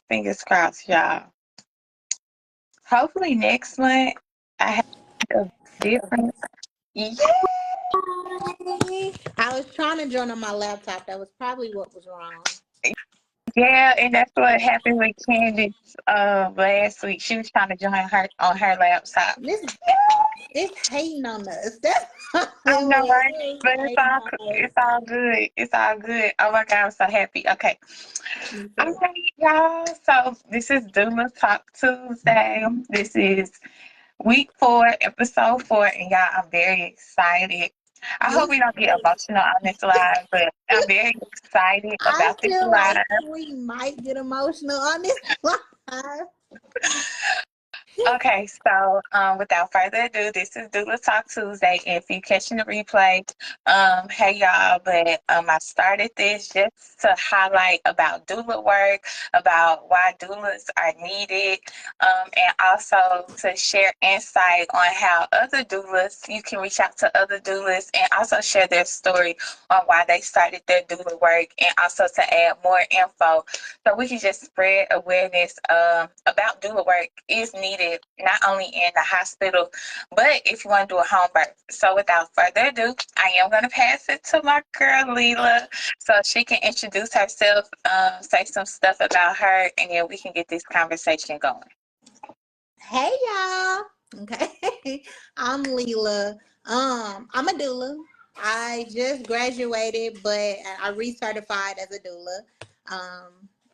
Fingers crossed, y'all. Hopefully next month I have a different. Yeah, I was trying to join on my laptop. That was probably what was wrong. yeah, and that's what happened with Candace last week. She was trying to join her on her laptop. This it's hating on us. That's what I it know, was. right? It was But hating on us. it's all good. It's all good. Oh my God, I'm so happy. Okay. Me All too. right, y'all. So this is Doula Talk Tuesday. This is week 4, episode 4, and y'all, I'm very excited. I hope Me we don't get too. emotional on this live, but I'm very excited I about this feel live. like we might get emotional on this live. Okay, so without further ado, this is Doula Talk Tuesday. If you catching the replay, hey y'all, but I started this just to highlight about doula work, about why doulas are needed, and also to share insight on how other doulas, you can reach out to other doulas and also share their story on why they started their doula work, and also to add more info so we can just spread awareness about doula work is needed not only in the hospital, but if you want to do a home birth. So without further ado, I am going to pass it to my girl Lela so she can introduce herself, say some stuff about her, and then we can get this conversation going. Hey y'all. Okay. I'm Lela. I'm a doula. I just graduated, but I recertified as a doula.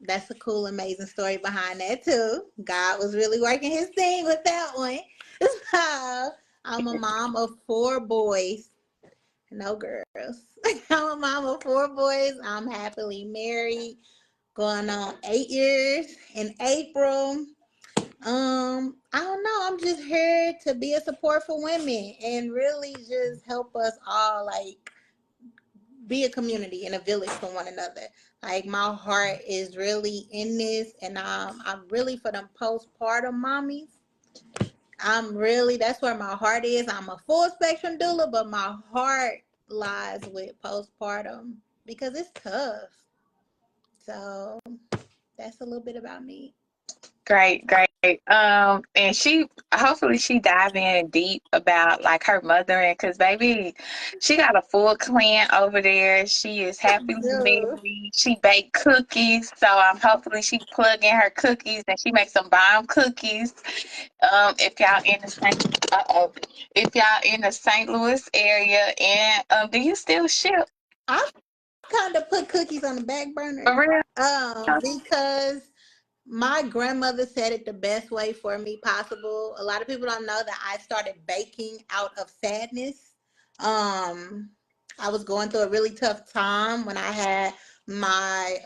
That's a cool, amazing story behind that too. God was really working his thing with that one. So I'm a mom of 4 boys, no girls. I'm a mom of 4 boys. I'm happily married, going on 8 years in April. I don't know. I'm just here to be a support for women and really just help us all like be a community and a village for one another. Like my heart is really in this, and I'm really for them postpartum mommies. I'm really that's where my heart is. I'm a full spectrum doula, but my heart lies with postpartum because it's tough. So that's a little bit about me. Great, great. And she hopefully she dive in deep about like her mothering, because baby, she got a full clan over there. She is happily Dude. married. She bake cookies, so hopefully she plug in her cookies and she makes some bomb cookies. If y'all in the if y'all in the St. Louis area, and do you still ship I kind of put cookies on the back burner for real? because my grandmother said it the best way for me possible. A lot of people don't know that I started baking out of sadness. um I was going through a really tough time when I had my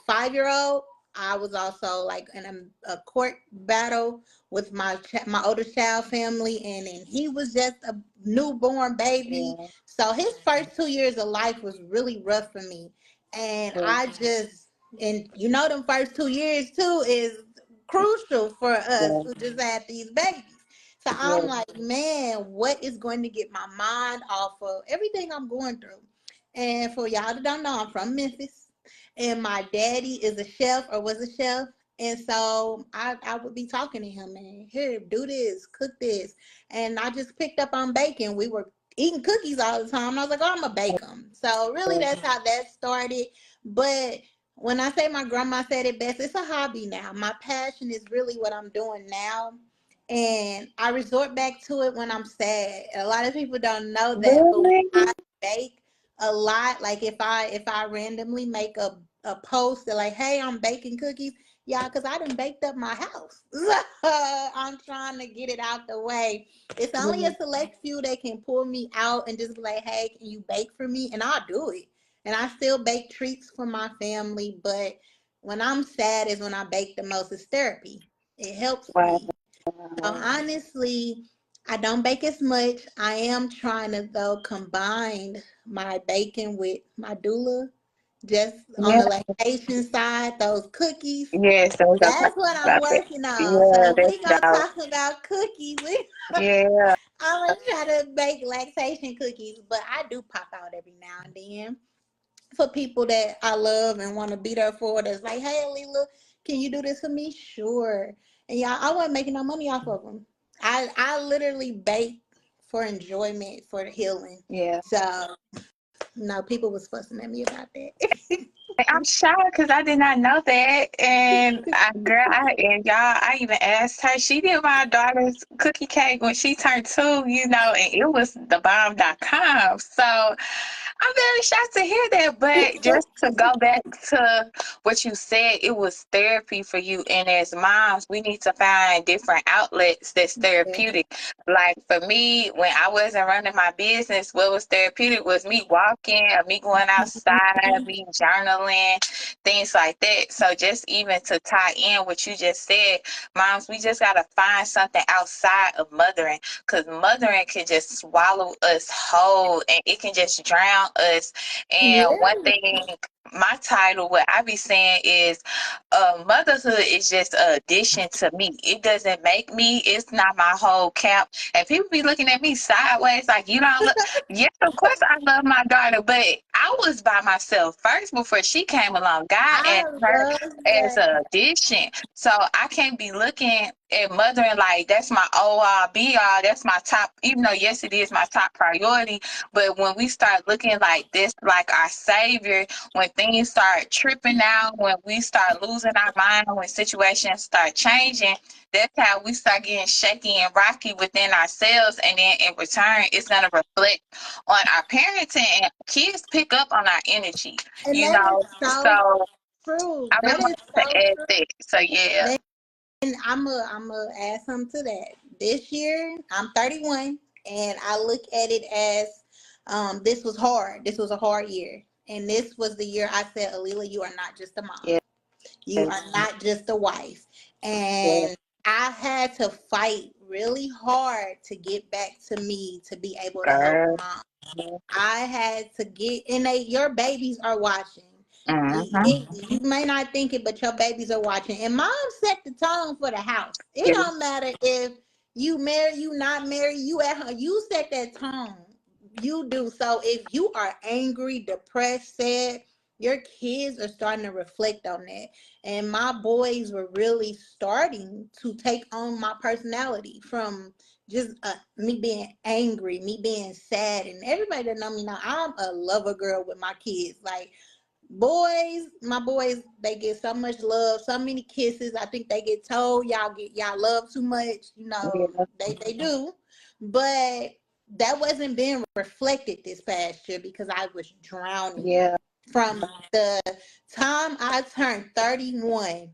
5-year-old. I was also like in a court battle with my oldest child family, and then he was just a newborn baby. Yeah, So his first 2 years of life was really rough for me. And yeah, I just, and you know, them first 2 years too is crucial for us yeah, who just had these babies. So I'm yeah. like, man, what is going to get my mind off of everything I'm going through? And for y'all that don't know, I'm from Memphis, and my daddy is a chef or was a chef. And so I would be talking to him, and here, do this, cook this. And I just picked up on baking. We were eating cookies all the time. And I was like, oh, I'm going to bake them. So really, that's how that started. But when I say my grandma said it best, it's a hobby now. My passion is really what I'm doing now. And I resort back to it when I'm sad. A lot of people don't know that, but when Really? I bake a lot, like if I randomly make a post that like, hey, I'm baking cookies, yeah, because I done baked up my house. I'm trying to get it out the way. It's only a select few that can pull me out and just be like, hey, can you bake for me? And I'll do it. And I still bake treats for my family, but when I'm sad is when I bake the most. It's therapy. It helps Wow. me. So honestly, I don't bake as much. I am trying to though combine my baking with my doula. Just on Yeah. the lactation side, those cookies. Yes, so we're gonna talk That's what I'm about that. working on. Yeah, So that's we gonna dope. talk about cookies. Yeah. I'm gonna try to bake lactation cookies, but I do pop out every now and then for people that I love and want to be there for. That's like, hey, Leela, Can you do this for me? Sure. And y'all, I wasn't making no money off of them. I literally bake for enjoyment, for the healing. Yeah. So no, people was fussing at me about that. I'm shocked because I did not know that. And and y'all, I even asked her. She did my daughter's cookie cake when she turned 2, and it was the bomb.com. So I'm very shocked to hear that. But just to go back to what you said, it was therapy for you. And as moms, we need to find different outlets that's therapeutic. Like for me, when I wasn't running my business, what was therapeutic was me walking, or me going outside, me journaling, things like that. So just even to tie in what you just said, moms, we just got to find something outside of mothering, because mothering can just swallow us whole and it can just drown us. And one Yeah. thing, my title, what I be saying is, motherhood is just an addition to me. It doesn't make me. It's not my whole camp. And people be looking at me sideways like, you don't look. Yes, of course I love my daughter, but I was by myself first before she came along. God I and her love as that. a addition. So I can't be looking at mothering like that's my all be all. That's my top, even though yes, it is my top priority. But when we start looking like this, like our savior, when things start tripping out, when we start losing our mind, when situations start changing, that's how we start getting shaky and rocky within ourselves. And then in return, it's going to reflect on our parenting, and kids pick up on our energy, And you that is know. so So true. I've been That is wanting to so add true. that. So yeah, And I'm a add something to that. This year, I'm 31, and I look at it as this was hard. This was a hard year, and this was the year I said, Alila, you are not just a mom. yes, You are not just a wife. yes, And I had to fight really hard to get back to me to be able to help girl. mom. I had to get, and your babies are watching. Mm-hmm. You may not think it, but your babies are watching. And mom set the tone for the house. It Yes, don't matter if you married, you not married, you at home. You set that tone. You do. So if you are angry, depressed, sad, your kids are starting to reflect on that. And my boys were really starting to take on my personality from just me being angry, me being sad, and everybody that know me now, I'm a lover girl with my kids. Like my boys, they get so much love, so many kisses. I think they get told y'all love too much. yeah, They do, but that wasn't being reflected this past year because I was drowning yeah, from the time I turned 31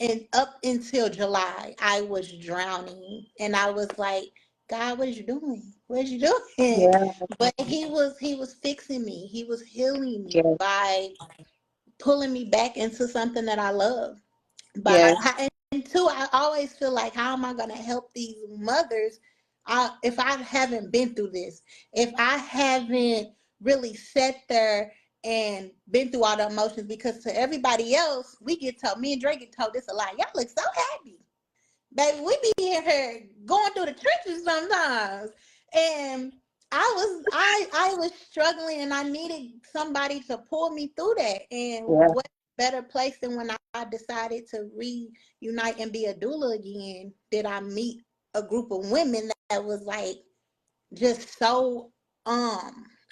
and up until July. I was drowning, and I was like, God, what are you doing? What are you doing? yeah, But he was fixing me. He was healing me yeah, by pulling me back into something that I love. yeah, And two, I always feel like, how am I going to help these mothers if I haven't been through this? If I haven't really sat there and been through all the emotions? Because to everybody else, we get told, me and Drake get told this a lot. Y'all look so happy. Baby, we be in here going through the trenches sometimes. And I was struggling, and I needed somebody to pull me through that. And yeah, what better place than when I decided to reunite and be a doula again, did I meet a group of women that was like just so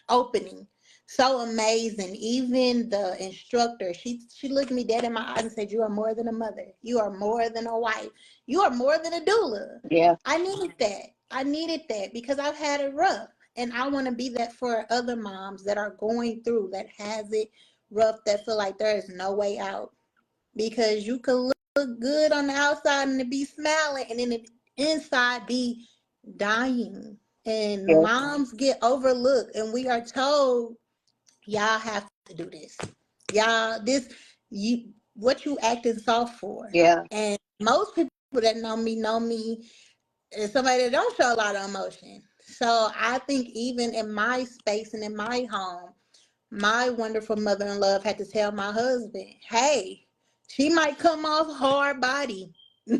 opening, so amazing. Even the instructor, she looked me dead in my eyes and said, you are more than a mother, you are more than a wife, you are more than a doula. yeah, I needed that because I've had it rough, and I want to be that for other moms that are going through, that has it rough, that feel like there is no way out. Because you can look good on the outside and it be smiling, and then the inside be dying. And yeah, moms get overlooked, and we are told, y'all have to do this. Y'all, you what you acting soft for. yeah, And most people that know me as somebody that don't show a lot of emotion. So I think even in my space and in my home, my wonderful mother in love had to tell my husband, hey, she might come off hard body,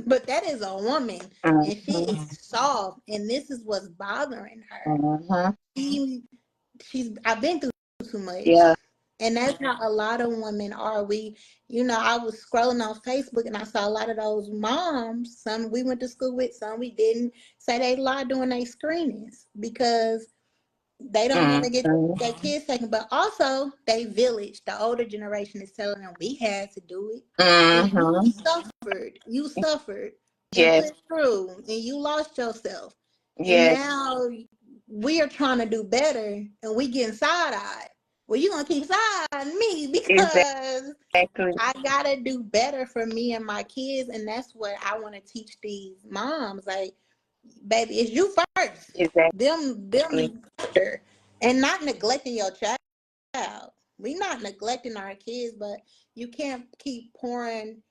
but that is a woman, and she mm-hmm, is soft, and this is what's bothering her. mm-hmm, She, I've been through too much. yeah, And that's how a lot of women are. I was scrolling on Facebook and I saw a lot of those moms. Some we went to school with, some we didn't. Say they lie doing their screenings because they don't want to get Mm-hmm. their kids taken. But also, they village. The older generation is telling them we had to do it, and you Mm-hmm. suffered. You suffered and Yes. went through, and you lost yourself. And Yes. now we are trying to do better, and we getting side eyed. Well, you gonna keep side eyeing me because Exactly. I gotta do better for me and my kids, and that's what I want to teach these moms. Like, baby, it's you first. Exactly. Them, and not neglecting your child. We not neglecting our kids, but you can't keep pouring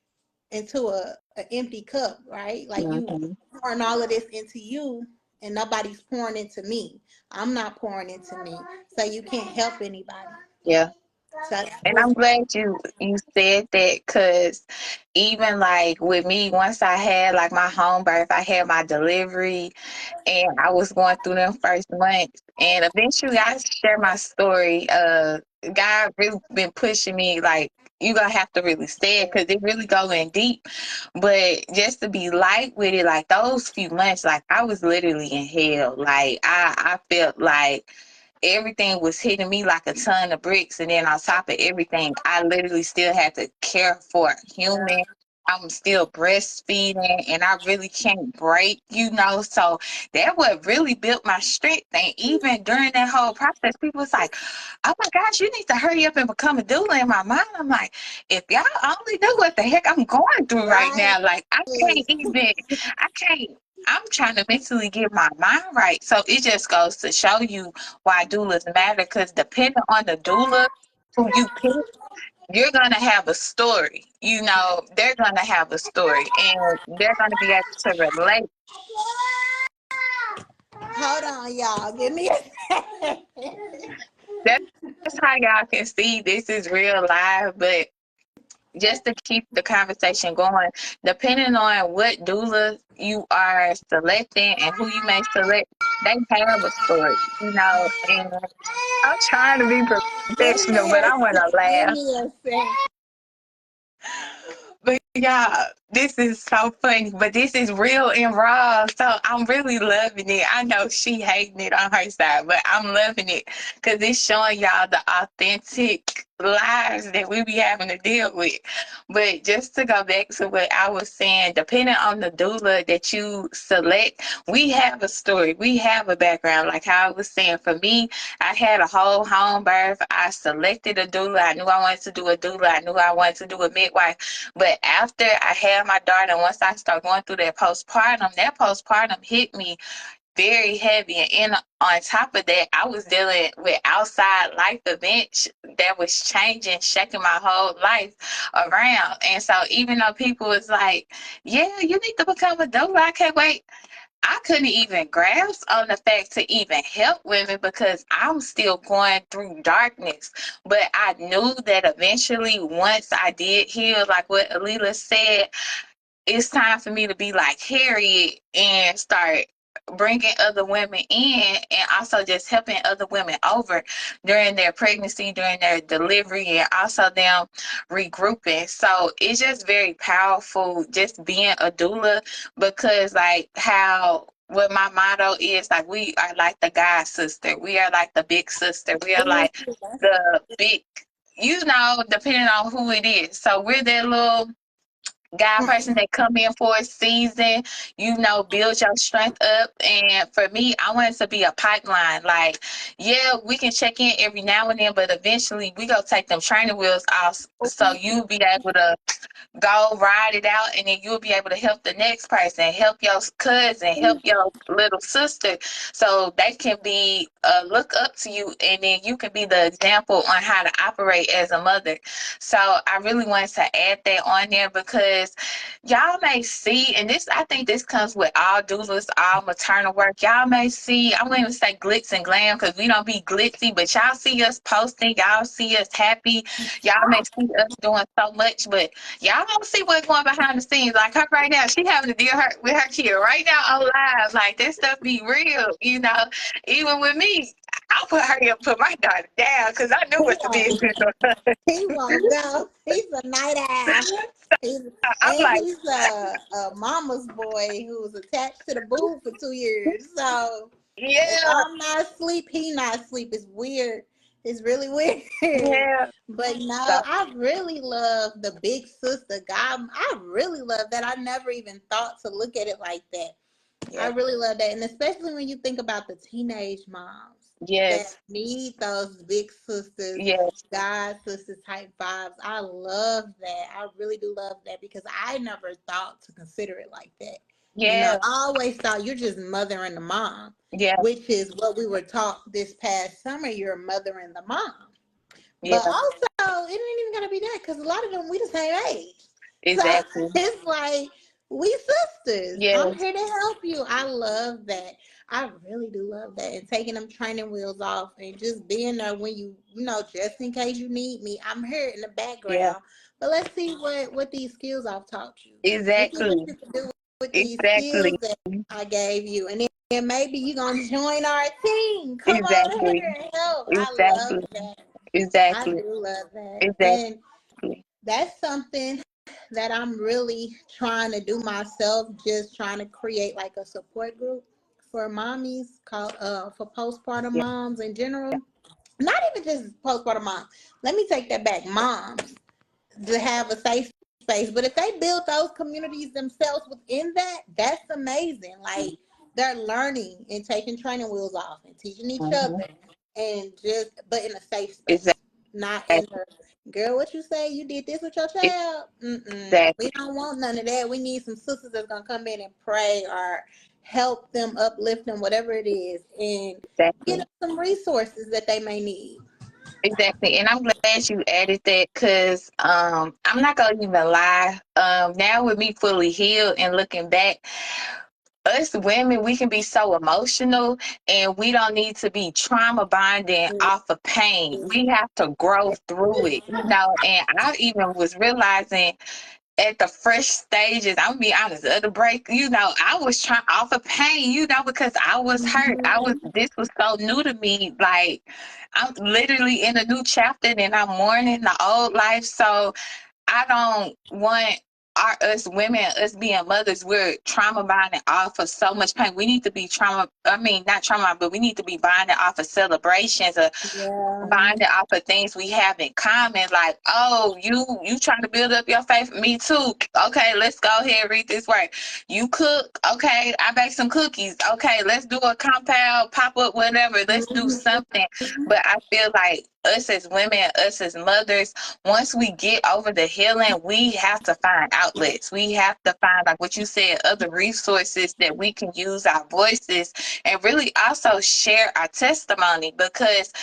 into a empty cup, right? Like you Mm-hmm. pouring all of this into you, and nobody's pouring into me. I'm not pouring into me, so you can't help anybody. Yeah. So that's And what's I'm glad you said that, because even like with me, once I had like my home birth, I had my delivery, and I was going through them first months, and eventually I share my story. God really been pushing me, like, you gonna have to really say it, because it really go in deep. But just to be light with it, like those few months, like I was literally in hell. Like I felt like everything was hitting me like a ton of bricks, and then on top of everything, I literally still had to care for a human. I'm still breastfeeding, and I really can't break, so that what really built my strength. And even during that whole process, people was like, oh my gosh, you need to hurry up and become a doula. In my mind, I'm like, if y'all only knew what the heck I'm going through right right. now, like I can't, I'm trying to mentally get my mind right. So it just goes to show you why doulas matter, because depending on the doula who you pick, you're going to have a story. They're going to have a story, and they're going to be able to relate. Hold on, y'all. Give me a That's how y'all can see this is real life. But just to keep the conversation going, depending on what doula you are selecting and who you may select, they have a story. And I'm trying to be give professional, me but a I want to give laugh. me a second. But yeah, this is so funny, but this is real and raw. So I'm really loving it. I know she hating it on her side, but I'm loving it because it's showing y'all the authentic lives that we be having to deal with. But just to go back to what I was saying, depending on the doula that you select, we have a story, we have a background. Like how I was saying, for me, I had a whole home birth. I selected a doula. I knew I wanted to do a doula. I knew I wanted to do a midwife. But after I had my daughter, once I started going through that postpartum hit me very heavy. And on top of that, I was dealing with outside life events that was changing, shaking my whole life around. And so even though people was like, yeah, you need to become a doula, I can't wait. I couldn't even grasp on the fact to even help women because I'm still going through darkness. But I knew that eventually, once I did heal, like what Alila said, it's time for me to be like Harriet and start bringing other women in, and also just helping other women over during their pregnancy, during their delivery, and also them regrouping. So it's just very powerful just being a doula, because like how what my motto is, like, we are like the God sister, we are like the big sister, we are like the big, depending on who it is. So we're that little God person that come in for a season, build your strength up. And for me, I want it to be a pipeline. Like, yeah, we can check in every now and then, but eventually we go take them training wheels off so you be able to go ride it out, and then you'll be able to help the next person, help your cousin, help your little sister, so they can be look up to you, and then you can be the example on how to operate as a mother. So I really wanted to add that on there, because y'all may see, and this, I think this comes with all doulas, all maternal work. Y'all may see, I won't even say glitz and glam because we don't be glitzy, but y'all see us posting, y'all see us happy, y'all may see us doing so much, but y'all don't see what's going behind the scenes. Like her right now, she having to deal with her kid right now on live. Like, that stuff be real, even with me. I put hurry up, put my daughter down because I knew He what the won't. business was. He won't go. He's a night owl. He's, I'm and like, he's a mama's boy who was attached to the booth for 2 years. So if yeah, I'm not asleep, he not asleep. It's weird. It's really weird. yeah. But no, So I really love the big sister God. I really love that. I never even thought to look at it like that. I yeah, really love that. And especially when you think about the teenage moms that yes, need those big sisters, yes, God sisters type vibes. I love that. I really do love that because I never thought to consider it like that. You know, yeah, I always thought you're just mothering the mom, yeah, which is what we were taught this past summer. You're mothering the mom. But yeah. also, it ain't even gonna be that because a lot of them we the same age. So Exactly. it's like we sisters. I'm Yes, here to help you. I love that. I really do love that. And taking them training wheels off and just being there when you know, just in case you need me. I'm here in the yeah, background. But let's see what these skills I've taught you. Let's see what exactly, you can do with these skills exactly, that I gave you. And then maybe you're gonna join our team. Come on exactly, here and help. I love exactly, that. I exactly, do love that. exactly. And that's something that I'm really trying to do myself, just trying to create like a support group for mommies called for postpartum Yeah, moms in general. Not even just postpartum moms. Let me take that back. Moms to have a safe space. But if they build those communities themselves within that, that's amazing. Like they're learning and taking training wheels off and teaching each hmm other and just but in a safe space. exactly, Not in the girl, what you say? You did this with your child? Mm-mm. We exactly, don't want none of that. We need some sisters that's gonna come in and pray or help them, uplift them, whatever it is, and get exactly, them some resources that they may need. exactly. And I'm glad you added that because I'm not gonna even lie. Now with me fully healed and looking back, us women, we can be so emotional and we don't need to be trauma bonding off of pain. We have to grow through it, you know. And I even was realizing at the fresh stages, I'm gonna be honest, of the break, you know, I was trying off of pain, you know, because I was hurt. This was so new to me. Like, I'm literally in a new chapter and I'm mourning the old life. So I don't want us women, us being mothers, we're trauma bonding off of so much pain. We need to be not trauma, but we need to be bonding off of celebrations, Yeah. bonding off of things we have in common. Like, oh, you trying to build up your faith? Me too. Okay, let's go ahead and read this word. You cook? Okay, I bake some cookies. Okay, let's do a compound pop up, whatever. Let's do something. But I feel like us as women, us as mothers, once we get over the healing, we have to find outlets. We have to find, like what you said, other resources that we can use our voices and really also share our testimony, because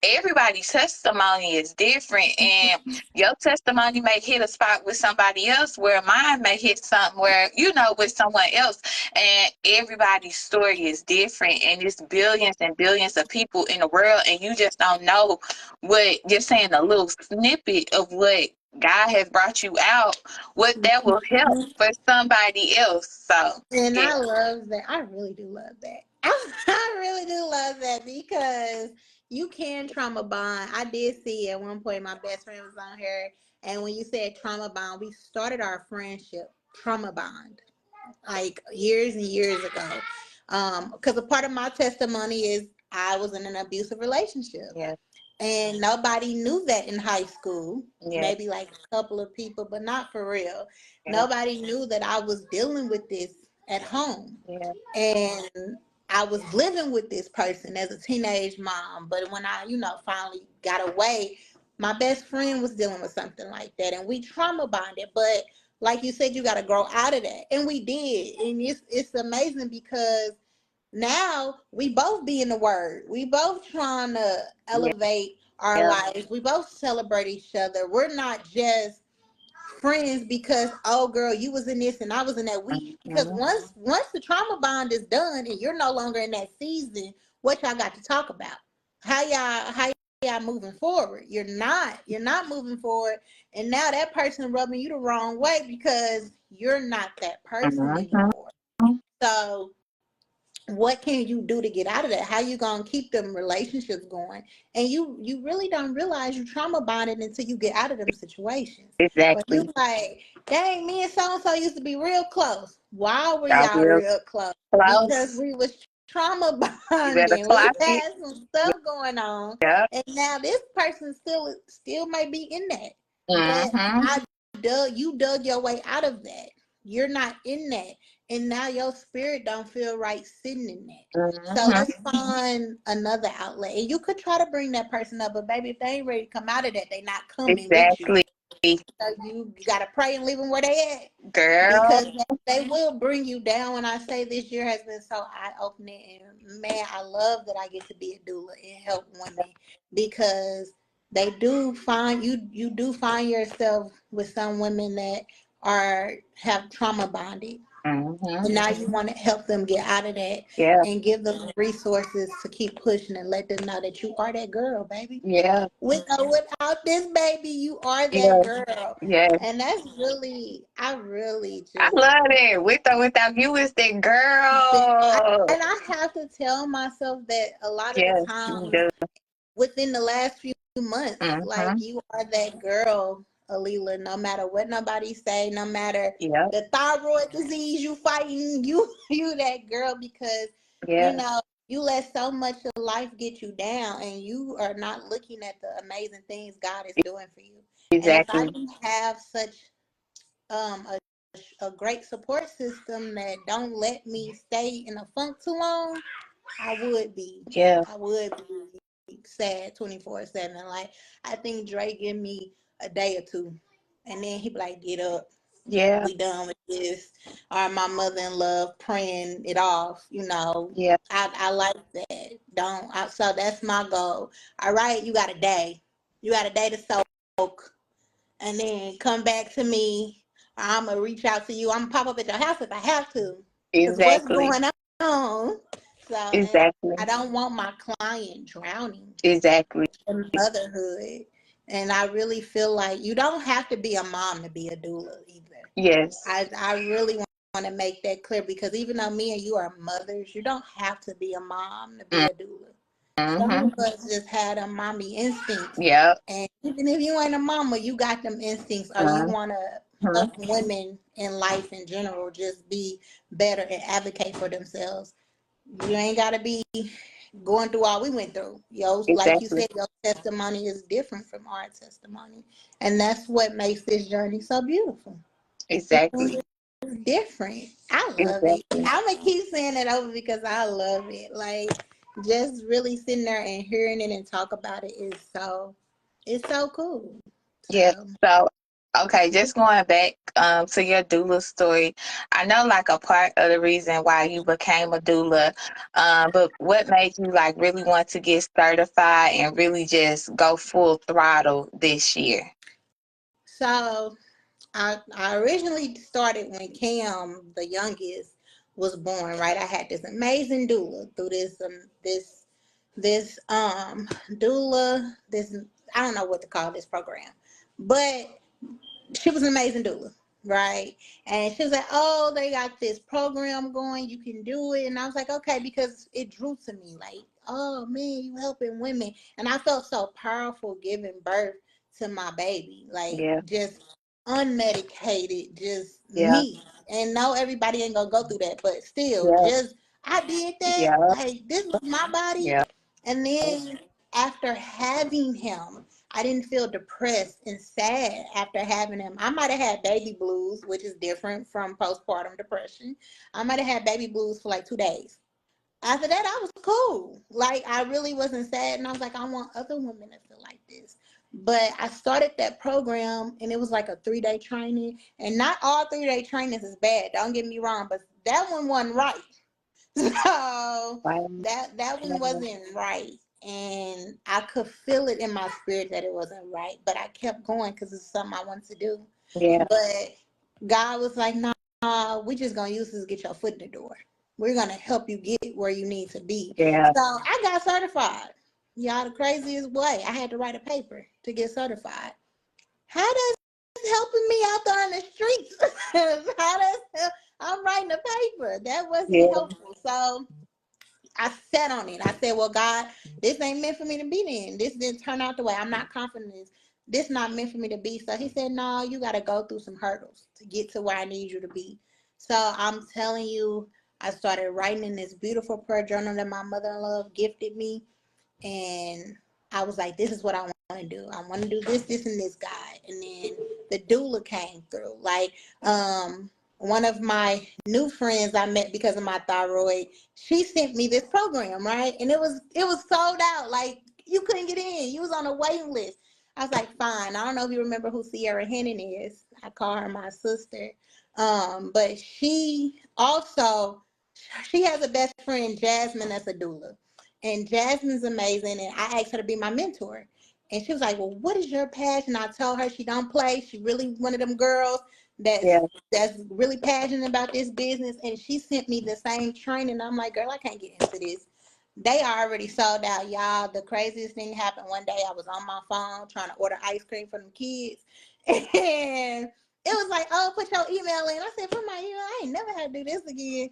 everybody's testimony is different, and your testimony may hit a spot with somebody else where mine may hit something where, you know, with someone else. And everybody's story is different, and it's billions and billions of people in the world, and you just don't know what you're saying, a little snippet of what God has brought you out, what that will help for somebody else. So And yeah, I love that. I really do love that. I really do love that because you can trauma bond. I did see at one point my best friend was on here, and when you said trauma bond, we started our friendship trauma bond like years and years ago. Because a part of my testimony is I was in an abusive relationship. yeah, And nobody knew that in high school. yeah, Maybe like a couple of people, but not for real. yeah, Nobody knew that I was dealing with this at home. yeah, And I was living with this person as a teenage mom. But when I, finally got away, my best friend was dealing with something like that. And we trauma bonded. But like you said, you got to grow out of that. And we did. And it's amazing because now we both be in the word. We both trying to yeah, elevate our yeah. lives. We both celebrate each other. We're not just friends because, oh girl, you was in this and I was in that. We because Mhm. once the trauma bond is done and you're no longer in that season, what y'all got to talk about? How y'all moving forward? You're not moving forward, and now that person rubbing you the wrong way because you're not that person Mhm. anymore. So what can you do to get out of that? How you gonna keep them relationships going? And you really don't realize you trauma bonded until you get out of them situations. But you Exactly. like, dang, me and so and so used to be real close. Why were Y'all y'all real real close? Because close. we was trauma You better bonding. We clock it. had some stuff going on, Yeah. and now this person still might be in that. But Mm-hmm. you dug your way out of that. You're not in that, and now your spirit don't feel right sitting in that. So Mm-hmm. let's find another outlet. And you could try to bring that person up, but baby, if they ain't ready to come out of that, they not coming with you. Exactly. So you gotta pray and leave them where they at, Girl. because they will bring you down. When I say this year has been so eye opening, and man, I love that I get to be a doula and help women, because they do find you. You do find yourself with some women that have trauma bonded, Mm-hmm. and now you want to help them get out of that Yeah. and give them resources to keep pushing and let them know that you are that girl, baby. Yeah. Without this baby, you are that Yeah. girl. Yeah. And that's really, I really I just, love it. With or without you, it's that and girl. I have to tell myself that a lot of the Yes, you times do. within the last few months, like, Mm-hmm. you are that girl, Alila, no matter what nobody say, no matter Yep. the thyroid disease you fighting, you that girl, because you Yeah. know you let so much of life get you down, and you are not looking at the amazing things God is doing for you. And if I Exactly. didn't have such a great support system that don't let me stay in a funk too long, I would be. Yeah. I would be sad 24/7. Like, I think Dre give me a day or two, and then he be like, "Get up, Yeah. we done with this." Or my mother in love praying it off. Yeah. I like that. So that's my goal. All right, you got a day. You got a day to soak, and then come back to me. I'm gonna reach out to you. I'm gonna pop up at your house if I have to, because what's Exactly. going on? So, and I Exactly. don't want my client drowning Exactly. in motherhood. And I really feel like you don't have to be a mom to be a doula either. Yes. I really want to make that clear, because even though me and you are mothers, you don't have to be a mom to be a doula. Some Mm-hmm. of us just had a mommy instincts. Yep. And even if you ain't a mama, you got them instincts, or you want to Mm-hmm. help women in life in general just be better and advocate for themselves. You ain't got to be going through all we went through. Like you Exactly. said, your testimony is different from our testimony. And that's what makes this journey so beautiful. Exactly. It's different. I love it. Exactly. I'm gonna keep saying it over because I love it. Like, just really sitting there and hearing it and talk about it is it's so cool. Yeah. So So, okay, just going back to your doula story. I know like a part of the reason why you became a doula, but what made you like really want to get certified and really just go full throttle this year? so I originally started when Cam, the youngest, was born, right? I had this amazing doula through this doula, this, I don't know what to call this program. But she was an amazing doula, right? And she was like, "Oh, they got this program going. You can do it." And I was like, "Okay," because it drew to me, like, "Oh man, you helping women," and I felt so powerful giving birth to my baby, like, Yeah. just unmedicated, just Yeah. me. And no, everybody ain't gonna go through that, but still, Yeah. just I did that. Yeah. Like, this was my body. Yeah. And then after having him, I didn't feel depressed and sad after having him. I might have had baby blues, which is different from postpartum depression. I might have had baby blues for like 2 days. After that, I was cool. Like, I really wasn't sad. And I was like, I want other women to feel like this. But I started that program, and it was like a 3-day training. And not all 3-day trainings is bad. Don't get me wrong. But that one wasn't right. So Wow. that one wasn't right. And I could feel it in my spirit that it wasn't right. But I kept going because it's something I wanted to do. Yeah. But God was like, "Nah, we just gonna use this to get your foot in the door. We're gonna help you get where you need to be." Yeah. So I got certified. Y'all, the craziest way. I had to write a paper to get certified. How does helping me out there on the streets? I'm writing a paper. That wasn't Yeah. helpful. So I sat on it. I said, well, God, this ain't meant for me to be in. This didn't turn out the way. I'm not confident in this. This not meant for me to be. So he said, no, you got to go through some hurdles to get to where I need you to be. So I'm telling you, I started writing in this beautiful prayer journal that my mother-in-law gifted me. And I was like, this is what I want to do. I want to do this, this, and this, God. And then the doula came through. Like, one of my new friends I met because of my thyroid, she sent me this program, right? And it was sold out. Like, you couldn't get in. You was on a waiting list. I was like, fine. I don't know if you remember who Sierra Hennon is. I call her my sister. But she has a best friend, Jasmine, that's a doula. And Jasmine's amazing. And I asked her to be my mentor. And she was like, well, what is your passion? I told her she don't play. She really one of them girls that's Yeah. that's really passionate about this business. And she sent me the same training. I'm like, girl, I can't get into this. They already sold out, y'all. The craziest thing happened one day. I was on my phone trying to order ice cream for them kids. And it was like, oh, put your email in. I said, put my email. I ain't never had to do this again.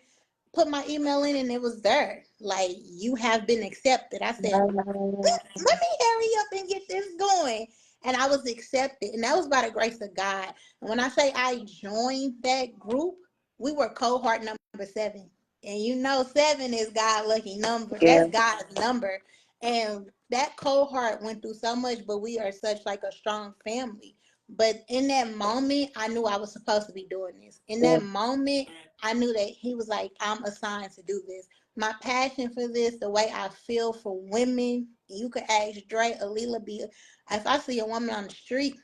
Put my email in and it was there. Like, you have been accepted. I said, let me hurry up and get this going. And I was accepted. And that was by the grace of God. And when I say I joined that group, we were cohort number 7. And you know, 7 is God's lucky number. Yeah. That's God's number. And that cohort went through so much, but we are such like a strong family. But in that moment, I knew I was supposed to be doing this. In Yeah. that moment, I knew that he was like, I'm assigned to do this. My passion for this, the way I feel for women, you could ask Dre or Lela B. If I see a woman on the street,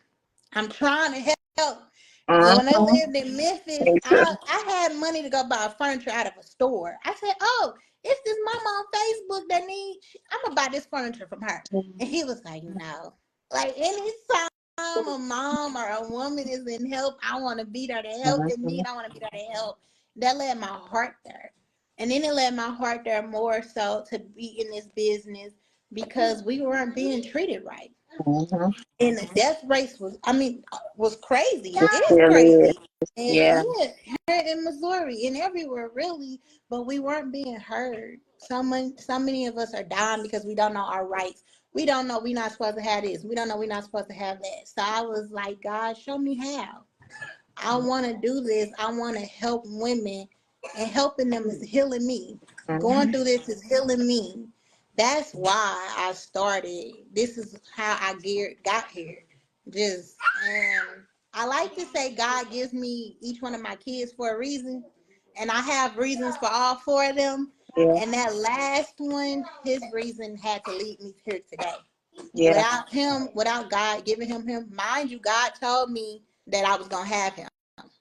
I'm trying to help. When I Mm-hmm. lived in Memphis, Me too. I had money to go buy furniture out of a store. I said, oh, it's this mama on Facebook that needs, I'm going to buy this furniture from her. And he was like, no. Like, anytime a mom or a woman is in help, I want to be there to help in Mm-hmm. need. I want to be there to help. That led my heart there. And then it led my heart there more so to be in this business because we weren't being treated right. Mm-hmm. And the death race was crazy. It It is still is. crazy. And Yeah. yeah, here in Missouri and everywhere really, but we weren't being heard. So many of us are dying because we don't know our rights. We don't know we're not supposed to have this. We don't know we're not supposed to have that. So I was like, God, show me how. I want to do this. I want to help women, and helping them is healing me. Going Mm-hmm. through this is healing me. That's why I started. This is how I got here. Just, I like to say God gives me each one of my kids for a reason, and I have reasons for all 4 of them. Yeah. And that last one, his reason had to lead me here today. Yeah. Without him, without God giving him, mind you, God told me that I was gonna have him.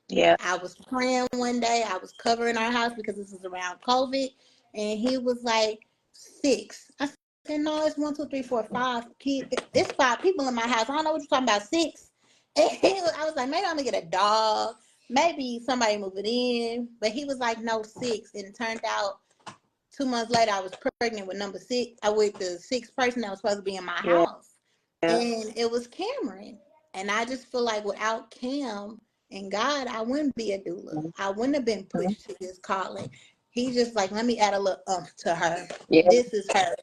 Yeah. I was praying one day. I was covering our house because this was around COVID, and he was like 6. I said, "No, it's 1, 2, 3, 4, 5 kids. It's 5 people in my house. I don't know what you're talking about. 6." And I was like, "Maybe I'm gonna get a dog. Maybe somebody move it in." But he was like, "No, 6." And it turned out 2 months later, I was pregnant with number 6. I with the 6th person that was supposed to be in my Yeah. house, and it was Cameron. And I just feel like without Cam and God, I wouldn't be a doula. I wouldn't have been Mm-hmm. pushed to this calling. He just like, let me add a little to her. Yeah. This is her.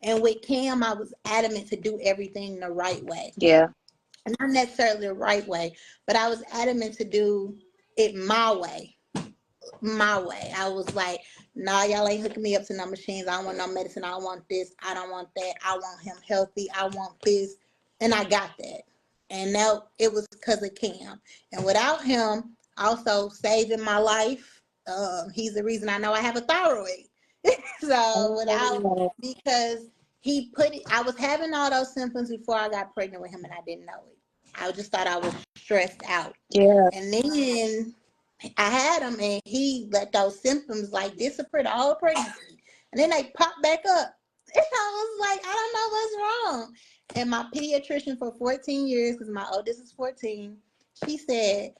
And with Cam, I was adamant to do everything the right way. Yeah. Not necessarily the right way, but I was adamant to do it my way. My way. I was like, nah, y'all ain't hooking me up to no machines. I don't want no medicine. I don't want this. I don't want that. I want him healthy. I want this. And I got that. And now it was because of Cam. And without him also saving my life, he's the reason I know I have a thyroid. So Oh, because he put it, I was having all those symptoms before I got pregnant with him and I didn't know it. I just thought I was stressed out. yeah. And then I had him and he let those symptoms like disappear the whole pregnancy. And then they popped back up. And I was like, I don't know what's wrong. And my pediatrician for 14 years, because my oldest is 14, she said,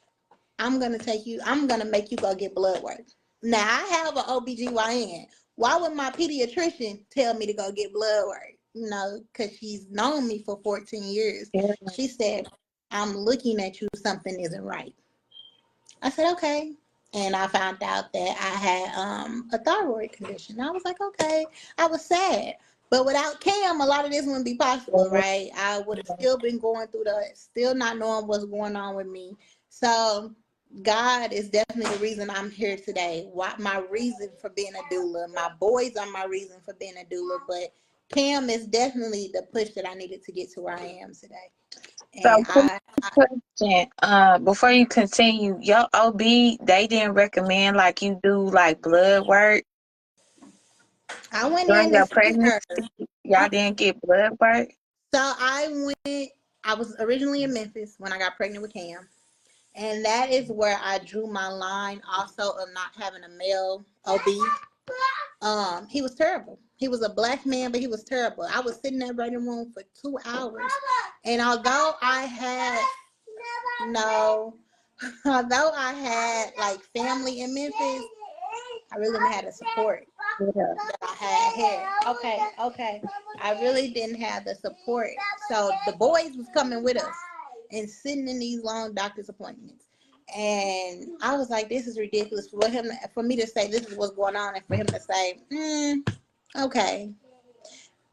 I'm going to make you go get blood work. Now, I have an OBGYN. Why would my pediatrician tell me to go get blood work? You know, because she's known me for 14 years. Yeah. She said, I'm looking at you, something isn't right. I said, okay. and I found out that I had a thyroid condition. I was like, okay. I was sad. But without Cam, a lot of this wouldn't be possible, right? I would have still been going through still not knowing what's going on with me. So God is definitely the reason I'm here today. My reason for being a doula. My boys are my reason for being a doula, but Cam is definitely the push that I needed to get to where I am today. So, And question, before you continue, your OB, they didn't recommend like you do like blood work I went during in to your see pregnancy? her. Y'all didn't get blood work? So I was originally in Memphis when I got pregnant with Cam. And that is where I drew my line also of not having a male OB. He was terrible. He was a black man, but he was terrible. I was sitting in that waiting room for 2 hours. And no, although I had like family in Memphis, I really didn't have the support Yeah. that I had here. Okay. I really didn't have the support. So the boys was coming with us and sitting in these long doctor's appointments. And I was like, this is ridiculous for me to say this is what's going on, and for him to say, okay.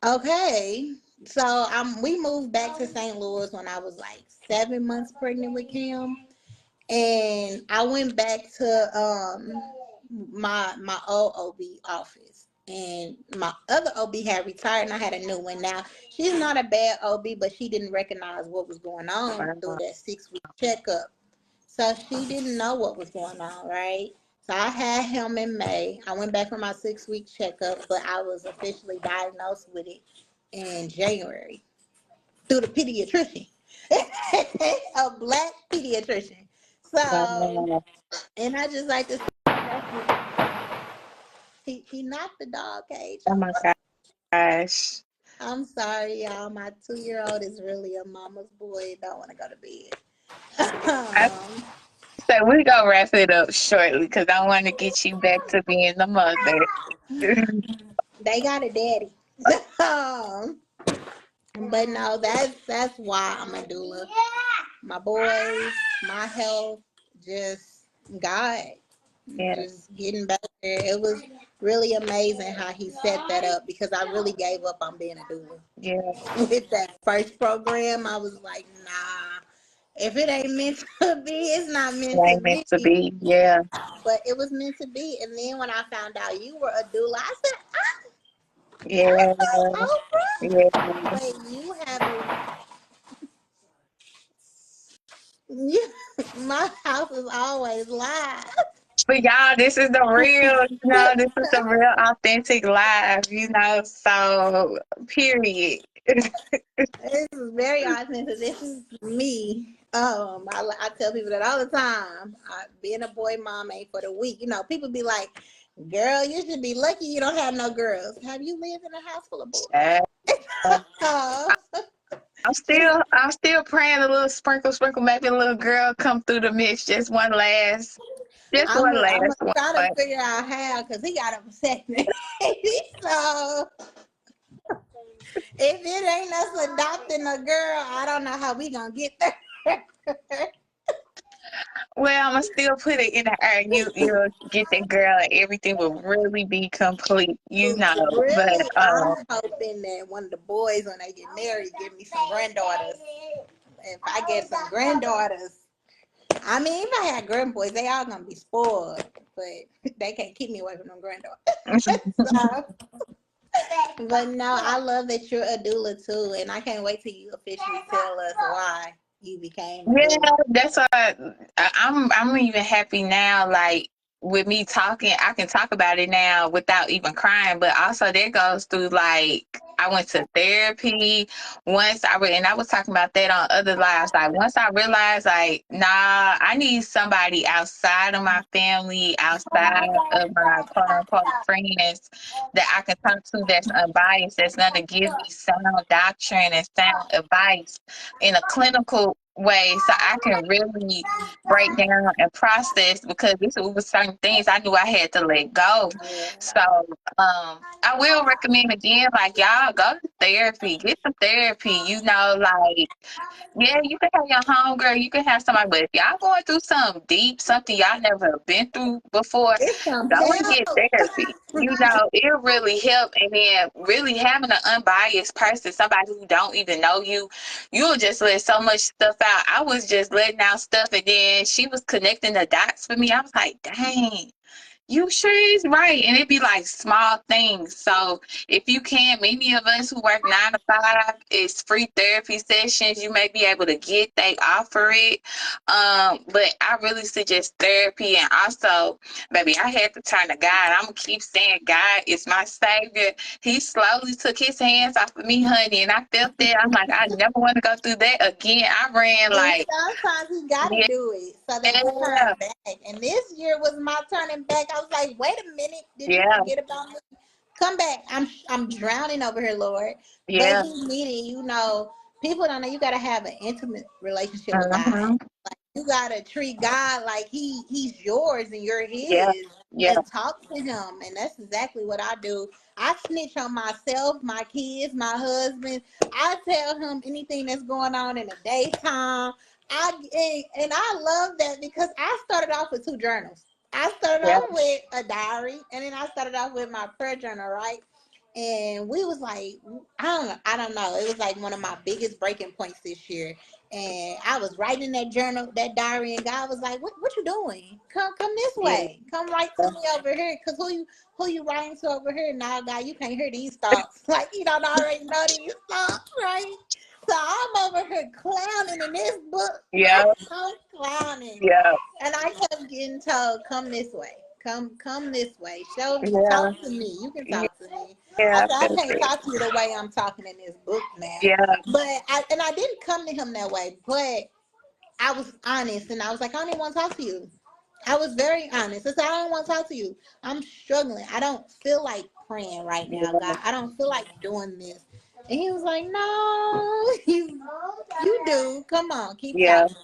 Okay. So we moved back to St. Louis when I was like 7 months pregnant with Cam. And I went back to my old OB office, and my other OB had retired, and I had a new one. Now she's not a bad OB, but she didn't recognize what was going on through that 6 week checkup, so she didn't know what was going on, right? So I had him in May. I went back for my 6 week checkup, but I was officially diagnosed with it in January through the pediatrician, a black pediatrician. So, Wow. and I just like to he knocked the dog cage Oh over. my gosh. I'm sorry, y'all. My 2-year-old is really a mama's boy. Don't want to go to bed. I Um, said we're gonna wrap it up shortly because I want to get you back to being the mother. they got a daddy. Um, but no, that's why I'm a doula. My boys, my health, just God, Yeah, just getting back there. It was really amazing how he set that up, because I really gave up on being a doula. yeah, With that first program, I was like, nah, if it ain't meant to be, it's not it meant to ain't meant be. to be. Yeah, But it was meant to be. And then when I found out you were a doula, I said, I'm yeah, so Oprah. yeah. Wait, you have you, my house is always live. But y'all, this is the real, this is the real authentic life, so period. This is very authentic. This is me. I tell people that all the time. Being a boy mom ain't for the weak. People be like, "Girl, you should be lucky you don't have no girls." Have you lived in a house full of boys? Child, Oh, it's, I'm still praying a little sprinkle, sprinkle, maybe a little girl come through the mix. Just I'm one gonna last one. try to But figure out how, because he got upset me. So if it ain't us adopting a girl, I don't know how we gonna get there. well, I'm gonna still put it in the air. You'll get that girl, and everything will really be complete. But Really, I'm hoping that one of the boys, when they get married, give me some granddaughters. If I get some granddaughters, I mean, if I had grandboys, they all gonna be spoiled, but they can't keep me away from them granddaughters. So, but no, I love that you're a doula too, and I can't wait till you officially tell us why you became a yeah, doula. that's why I'm even happy now. Like with me talking, I can talk about it now without even crying. But also that goes through like I went to therapy and I was talking about that on other lives. Like once I realized like, nah, I need somebody outside of my family, outside of my quote unquote friends that I can talk to that's unbiased, that's gonna give me sound doctrine and sound advice in a clinical way so I can really break down and process, because this was certain things I knew I had to let go. Yeah. So I will recommend again, like, y'all go to therapy, get some therapy, like, yeah, you can have your homegirl, you can have somebody, but if y'all going through something deep, something y'all never been through before, It's some go and get help. therapy. It'll really help. And then really having an unbiased person, somebody who don't even know you, you'll just let so much stuff out. I was just letting out stuff, and then she was connecting the dots for me. I was like, dang, you sure is right. And it'd be like small things. So if you can, many of us who work 9 to 5, it's free therapy sessions you may be able to get. They offer it. But I really suggest therapy. And also, baby, I had to turn to God. I'm gonna keep saying God is my savior. He slowly took his hands off of me, honey, and I felt that. I'm like, I never want to go through that again. I ran And like, sometimes you gotta yeah, do it so that you turn back. And this year was my turning back. I was like, wait a minute, did you yeah, forget about me? Come back. I'm drowning over here, Lord. But yeah, he needed, people don't know you gotta have an intimate relationship with God. mm-hmm, You gotta treat God like he's yours and you're yeah, his, yeah, and talk to him. And that's exactly what I do. I snitch on myself, my kids, my husband. I tell him anything that's going on in the daytime. And I love that because I started off with two journals. I started yeah, off with a diary, and then I started off with my prayer journal, right? And we was like, I don't know. It was like one of my biggest breaking points this year. And I was writing in that journal, that diary, and God was like, "What you doing? Come this yeah, way. Come right to me over here. Cause who you writing to over here? Now, God, you can't hear these thoughts. Like you don't already know these thoughts, right? So I'm over here clowning in this book. yeah, I'm clowning, yeah, and I kept getting told, "Come this way. Come this way. yeah, Talk to me. You can yeah, talk to me." I I said, "I feel can't it. talk to you the way I'm talking in this book now." Yeah, But I didn't come to him that way. But I was honest, and I was like, "I don't even want to talk to you." I was very honest. I said, "I don't want to talk to you. I'm struggling. I don't feel like praying right now, yeah, God. I don't feel like doing this." And he was like, "No, you do. Come on, keep yeah, talking."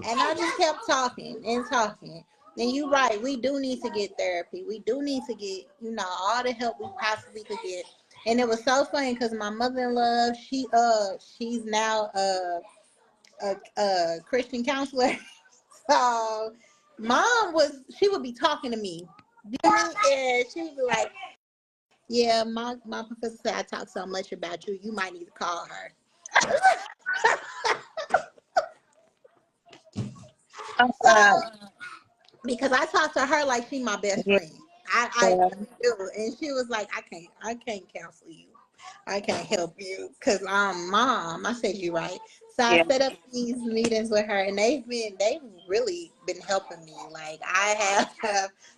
And I just kept talking and talking. And you're right, we do need to get therapy. We do need to get, all the help we possibly could get. And it was so funny because my mother-in-law, she's now a Christian counselor. So she would be talking to me. And she would be like, "Yeah, my professor said I talk so much about you, you might need to call her." uh, So because I talked to her like she my best yeah, friend. I really do. And she was like, I can't counsel you. I can't help you because I'm mom. I said, "You right." So I yeah, set up these meetings with her, and they've really been helping me. Like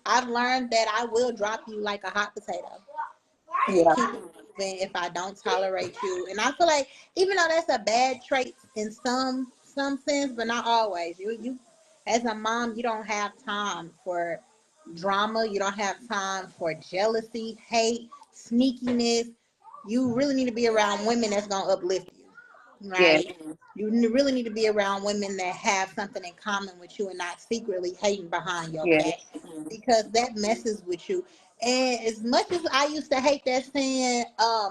I've learned that I will drop you like a hot potato and yeah, keep it moving if I don't tolerate you. And I feel like even though that's a bad trait in some sense, but not always. You as a mom, you don't have time for drama. You don't have time for jealousy, hate, sneakiness. You really need to be around women that's gonna uplift you, yeah, right? You really need to be around women that have something in common with you and not secretly hating behind your yeah, back because that messes with you. And as much as I used to hate that saying,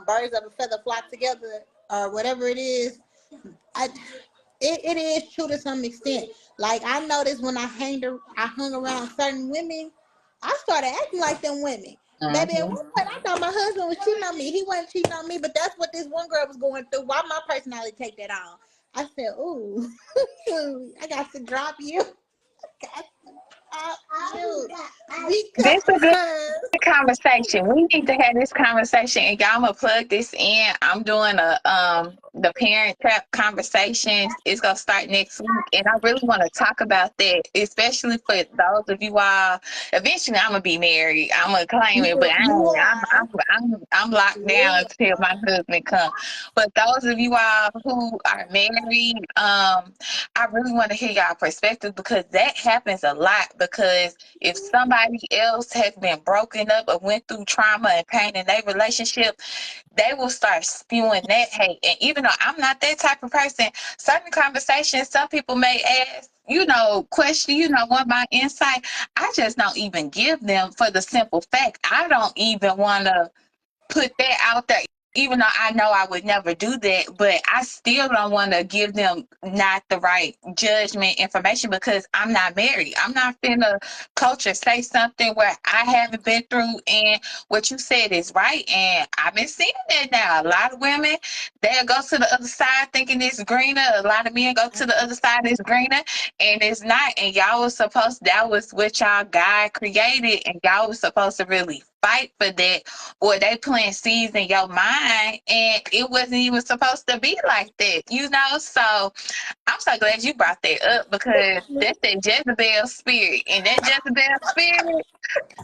birds of a feather flock together or whatever it is, I it is true to some extent. Like I noticed when I hung around certain women, I started acting like them women. Baby, at mm-hmm, one point I thought my husband was cheating on me. He wasn't cheating on me, but that's what this one girl was going through. Why my personality take that on? I said, "Ooh, I got to drop you." Got to drop you this is a good because conversation. We need to have this conversation, and y'all, I'm gonna plug this in. I'm doing the parent trap conversations. It's gonna start next week, and I really want to talk about that, especially for those of you all. Eventually, I'm gonna be married. I'm gonna claim it, but I you ain't. are I'm locked down you until my husband come. But those of you all who are married, I really want to hear y'all perspective because that happens a lot. Because because if somebody else has been broken up or went through trauma and pain in their relationship, they will start spewing that hate. And even though I'm not that type of person, certain conversations, some people may ask, question, want my insight. I just don't even give them, for the simple fact I don't even want to put that out there, even though I know I would never do that, but I still don't want to give them not the right judgment information because I'm not married. I'm not finna culture say something where I haven't been through, and what you said is right. And I've been seeing that now. A lot of women, they'll go to the other side thinking it's greener. A lot of men go to the other side, it's greener, and it's not. And y'all was supposed, that was what y'all God created, and y'all was supposed to really fight for that, or they plant seeds in your mind and it wasn't even supposed to be like that. So I'm so glad you brought that up because that's that Jezebel spirit. And that Jezebel spirit,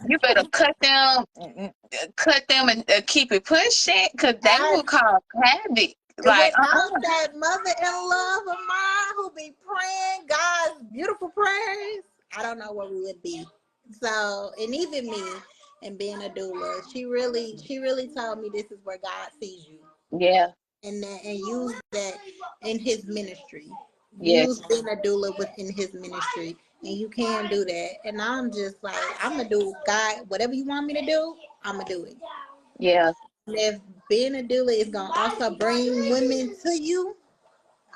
you better cut them and keep it pushing because they I, will cause havoc. Like, without that mother-in-law of mine who be praying God's beautiful prayers, I don't know where we would be. So, and even me, and being a doula, she really told me this is where God sees you, yeah, and use that in His ministry. yes, Use being a doula within His ministry, and you can do that. And I'm just like, I'm gonna do God, whatever you want me to do, I'm gonna do it. yeah, And if being a doula is gonna also bring women to you,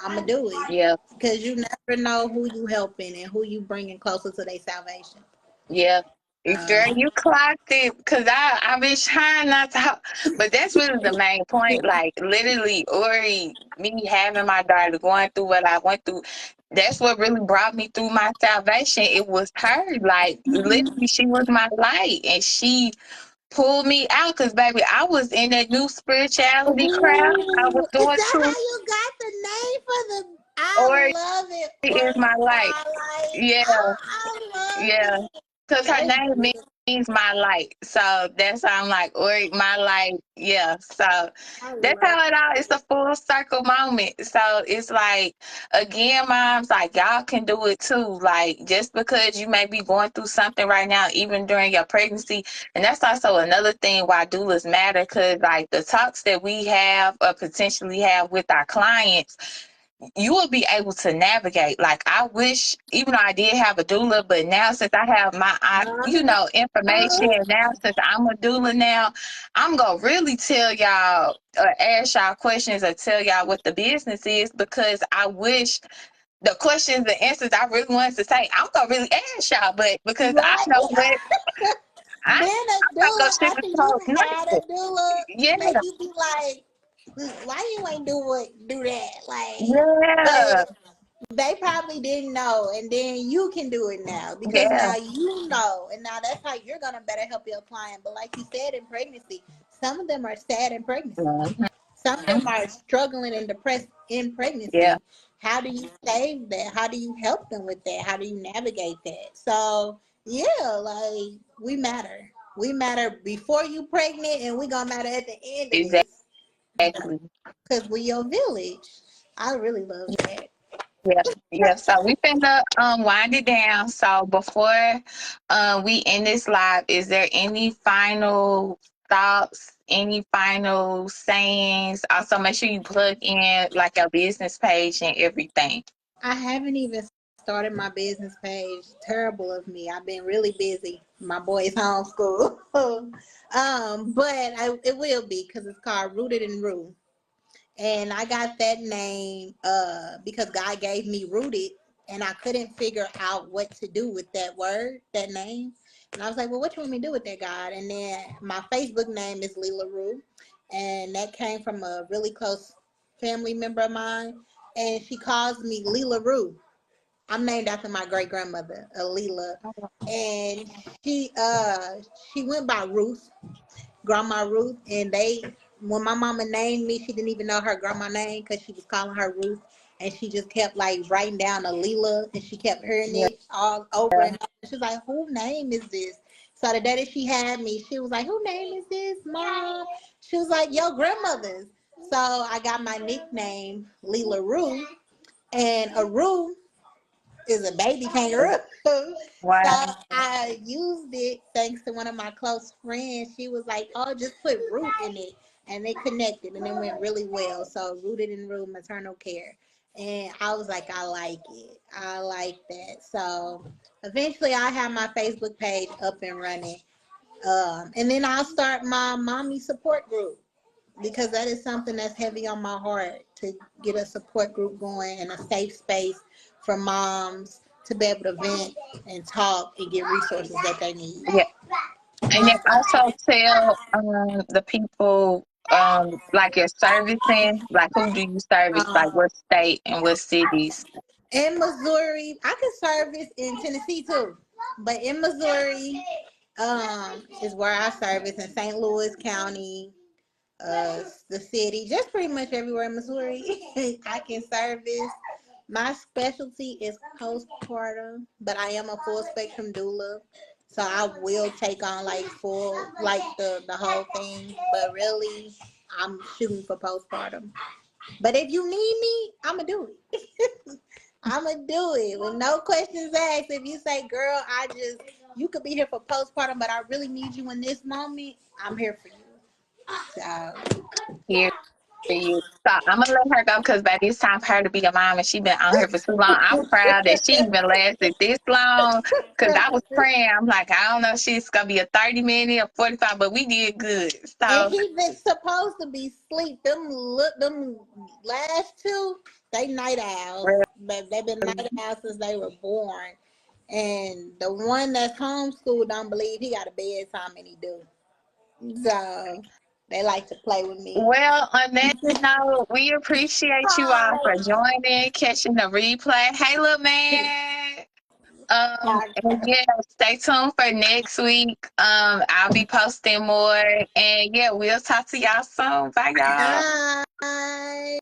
I'm gonna do it yeah. because you never know who you helping and who you bringing closer to their salvation. Yeah. Girl, Um, you clocked it because I've been trying not to, but that's really the main point. Like, literally, Ori, me having my daughter going through what I went through, that's what really brought me through my salvation. It was her. Like, literally, she was my light and she pulled me out because, baby, I was in that new spirituality crowd. I was ooh, is doing that too. how you got the name for the? I Ori love it. is Ori my light. Twilight. Yeah. Oh, I love Yeah. it. Because her That's name beautiful. means my light. So that's how I'm like, Ori, my light. Yeah. So I that's love how it all, it's a full circle moment. So it's like, again, moms, like, y'all can do it too. Like, just because you may be going through something right now, even during your pregnancy. And that's also another thing why doulas matter. Because, like, the talks that we have or potentially have with our clients, you will be able to navigate. Like, I wish, even though I did have a doula, but now since I have my, information, it. and now since I'm a doula now, I'm gonna really tell y'all, ask y'all questions or tell y'all what the business is, because I wish the questions and answers I really wanted to say, I'm gonna really ask y'all, but because I Right. know what, Being I'm a not gonna doula after you sugarcoat had a nothing. doula Yeah, make you be like, why you ain't do that? Like, yeah, but they probably didn't know, and then you can do it now because yeah. now you know, and now that's how you're gonna better help your client. But like you said, in pregnancy, some of them are sad in pregnancy. Mhm. Some of them are struggling and depressed in Yeah, pregnancy. How do you save that? How do you help them with that? How do you navigate that? So yeah, like we matter. We matter before you pregnant, and we gonna matter at the end of this exactly. because we your village. I really love that. Yeah, yeah. So we finna wind it down. So before we end this live, is there any final thoughts, any final sayings? Also, make sure you plug in like your business page and everything. I haven't even started my business page. Terrible of me. I've been really busy. My boy's homeschool. It will be because it's called Rooted in Rue. And I got that name because God gave me rooted, and I couldn't figure out what to do with that word, that name. And I was like, well, what you want me to do with that, God? And then my Facebook name is Lela Rue, and that came from a really close family member of mine, and she calls me Lela Rue. I'm named after my great grandmother, Alila, and she she went by Ruth, Grandma Ruth, and when my mama named me, she didn't even know her grandma name because she was calling her Ruth, and she just kept like writing down Alila, and she kept hearing Yeah, it all over and over. She was like, "Whose name is this?" So the day that she had me, she was like, "Whose name is this, Mom?" She was like, "Your grandmother's." So I got my nickname Lela Rue, and a Rue is a baby kangaroo. So Wow. I used it thanks to one of my close friends. She was like, "Oh, just put root in it," and they connected, and it went really well. So rooted in root maternal care, and I was like, "I like it. I like that." So eventually, I have my Facebook page up and running, and then I'll start my mommy support group because that is something that's heavy on my heart to get a support group going and a safe space for moms to be able to vent and talk and get resources that they need. Yeah. And then also tell the people like your servicing, like who do you service, like Um, what state and what cities? in Missouri, I can service in Tennessee too, but in Missouri, is where I service in St. Louis County, the city, just pretty much everywhere in Missouri. I can service. My specialty is postpartum, but I am a full spectrum doula. So I will take on like full, like the whole thing. But really, I'm shooting for postpartum. But if you need me, I'ma do it. I'ma do it with no questions asked. If you say, "Girl, you could be here for postpartum, but I really need you in this moment," I'm here for you. So Here for you. So I'm gonna let her go because baby, it's time for her to be a mom, and she been on here for too long. I'm proud that she even lasted this long because I was praying. I'm like, I don't know, if she's gonna be a 30 minute or 45, but we did good. and So he been supposed to be sleep. Them last two, they night owls. But they been night owls since they were born. And the one that's homeschooled don't believe he got a bedtime and he do. So they like to play with me. well, on that note, we appreciate you all for joining, catching the replay. Hey, little man. And yeah, stay tuned for next week. I'll be posting more. And yeah, we'll talk to y'all soon. Bye, y'all. Bye.